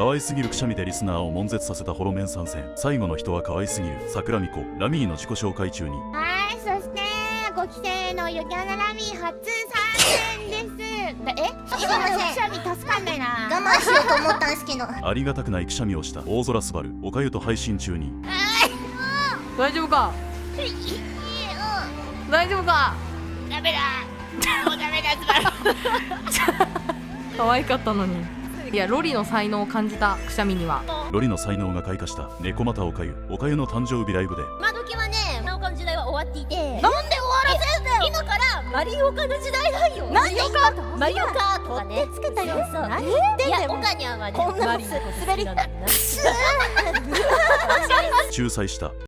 可愛すぎるくしゃみでリスナーを悶絶させたホロメン参戦。最後の人は可愛すぎる桜美子。ラミーの自己紹介中に、はい、そして5期生のゆきあなラミー初参戦です。今のくしゃみ助かんないな。我慢しようと思ったんすけど。ありがたくないくしゃみをした大空すばる。おかゆと配信中に、大丈夫か大丈夫か。ダメだもうダメだ、すばら可愛かったのに。いや、ロリの才能を感じたくしゃみには。ロリの才能が開花した猫又おかゆ。おかゆの誕生日ライブで、今時はね、なおかの時代は終わっていて。なんで終わらせんだよ。今からマリオカの時代だよ。マリオカートマリオカートがねつけたよ。そう。何言ってんいや、だよ。オカニャンはね、こんなのマリオ滑り。仲裁した